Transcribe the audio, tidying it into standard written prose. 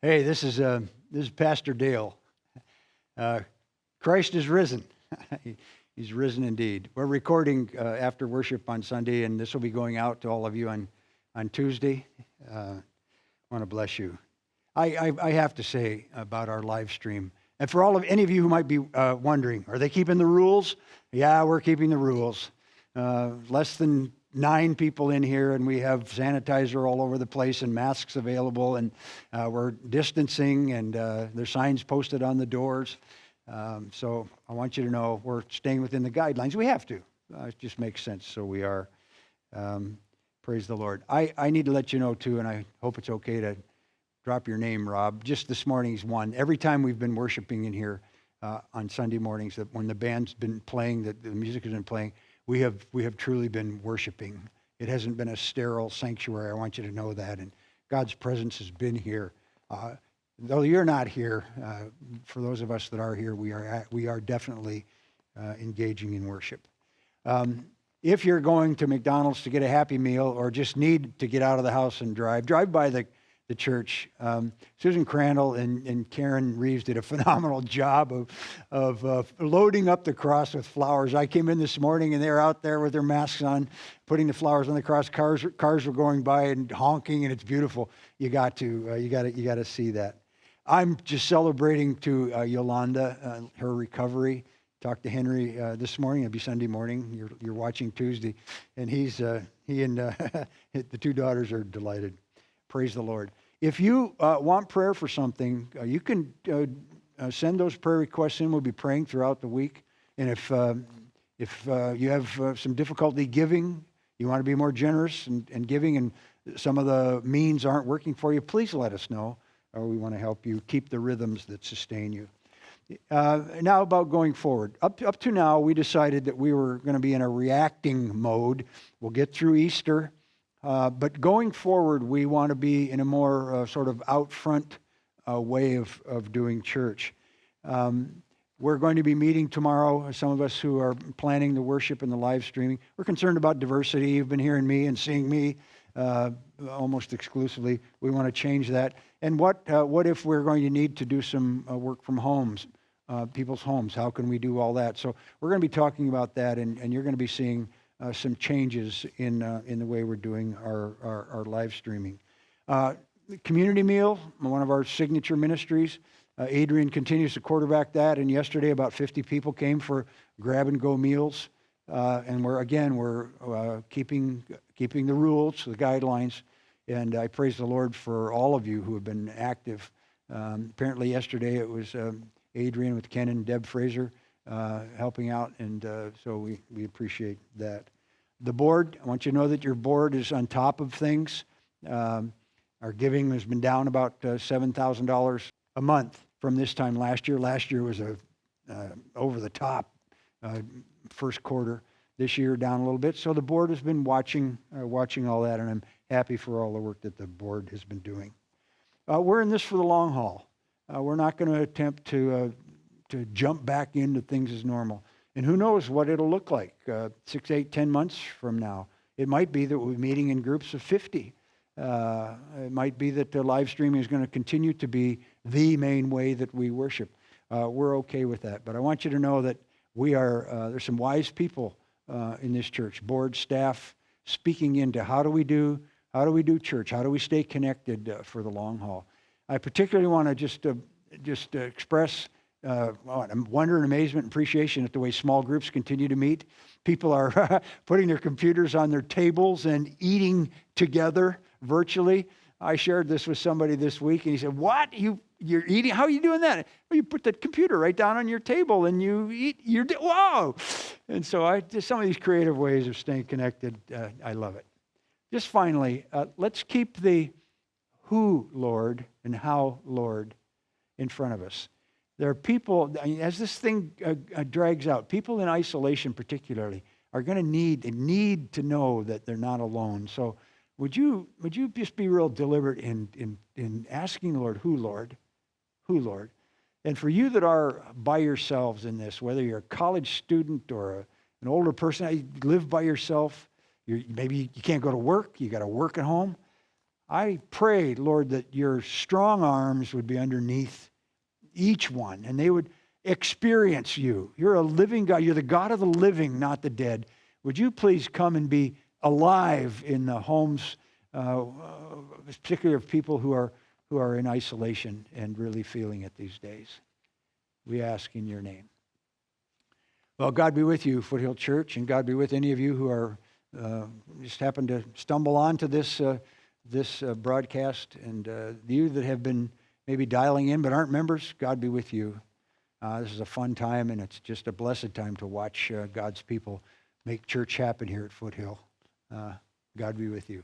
Hey, this is Pastor Dale. Christ is risen. He's risen indeed. We're recording after worship on Sunday, and this will be going out to all of you on Tuesday. I want to bless you. I have to say about our live stream, and for any of you who might be wondering, are they keeping the rules? Yeah, we're keeping the rules. Less than 9 people in here, and we have sanitizer all over the place and masks available, and we're distancing, and there's signs posted on the doors. So I want you to know we're staying within the guidelines. We have to. It just makes sense, so we are. Praise the Lord. I need to let you know, too, and I hope it's okay to drop your name, Rob. Just this morning's one. Every time we've been worshiping in here on Sunday mornings, that when the band's been playing, the music has been playing, we have truly been worshiping. It hasn't been a sterile sanctuary. I want you to know that. And God's presence has been here. Though you're not here, for those of us that are here, we are definitely engaging in worship. If you're going to McDonald's to get a Happy Meal or just need to get out of the house and drive by the church. Susan Crandall and Karen Reeves did a phenomenal job of loading up the cross with flowers. I came in this morning and they were out there with their masks on, putting the flowers on the cross. Cars were going by and honking, and it's beautiful. You got to see that. I'm just celebrating to Yolanda her recovery. Talked to Henry this morning. It'll be Sunday morning. You're watching Tuesday, and he and the 2 daughters are delighted. Praise the Lord. If you want prayer for something, you can send those prayer requests in. We'll be praying throughout the week. And if you have some difficulty giving, you want to be more generous and giving, and some of the means aren't working for you, please let us know, or we want to help you keep the rhythms that sustain you. Now about going forward. Up to now, we decided that we were going to be in a reacting mode. We'll get through Easter. But going forward, we want to be in a more sort of out front way of doing church. We're going to be meeting tomorrow, some of us who are planning the worship and the live streaming. We're concerned about diversity. You've been hearing me and seeing me almost exclusively. We want to change that. And what if we're going to need to do some work from homes, people's homes? How can we do all that? So we're going to be talking about that, and you're going to be seeing some changes in the way we're doing our live streaming. Community meal, one of our signature ministries. Adrian continues to quarterback that, and yesterday about 50 people came for grab-and-go meals. And we're keeping the rules, the guidelines, and I praise the Lord for all of you who have been active. Apparently yesterday it was Adrian with Ken and Deb Fraser helping out, and so we appreciate that. The board, I want you to know that your board is on top of things. Our giving has been down about $7,000 a month from this time last year. Last year was a over-the-top first quarter. This year down a little bit. So the board has been watching all that, and I'm happy for all the work that the board has been doing. We're in this for the long haul. We're not going to attempt to jump back into things as normal. And who knows what it'll look like 6, 8, 10 months from now. It might be that we'll be meeting in groups of 50. It might be that the live streaming is going to continue to be the main way that we worship. We're okay with that. But I want you to know that there's some wise people in this church, board, staff, speaking into how do we do church? How do we stay connected for the long haul? I particularly want to just express wonder and amazement and appreciation at the way small groups continue to meet. People are putting their computers on their tables and eating together virtually. I shared this with somebody this week, and he said, "What? You're eating? How are you doing that?" Well, you put the computer right down on your table and you eat. Wow! And so just some of these creative ways of staying connected, I love it. Just finally, let's keep the who, Lord, and how, Lord, in front of us. There are people, as this thing drags out, people in isolation particularly are going to need to know that they're not alone. So would you just be real deliberate in asking the Lord, who, Lord? Who, Lord? And for you that are by yourselves in this, whether you're a college student or an older person, you live by yourself, maybe you can't go to work, you got to work at home, I pray, Lord, that your strong arms would be underneath each one, and they would experience you. You're a living God. You're the God of the living, not the dead. Would you please come and be alive in the homes, particularly of people who are in isolation and really feeling it these days? We ask in your name. Well, God be with you, Foothill Church, and God be with any of you who are just happened to stumble onto this broadcast, and you that have been maybe dialing in but aren't members, God be with you. This is a fun time, and it's just a blessed time to watch God's people make church happen here at Foothill. God be with you.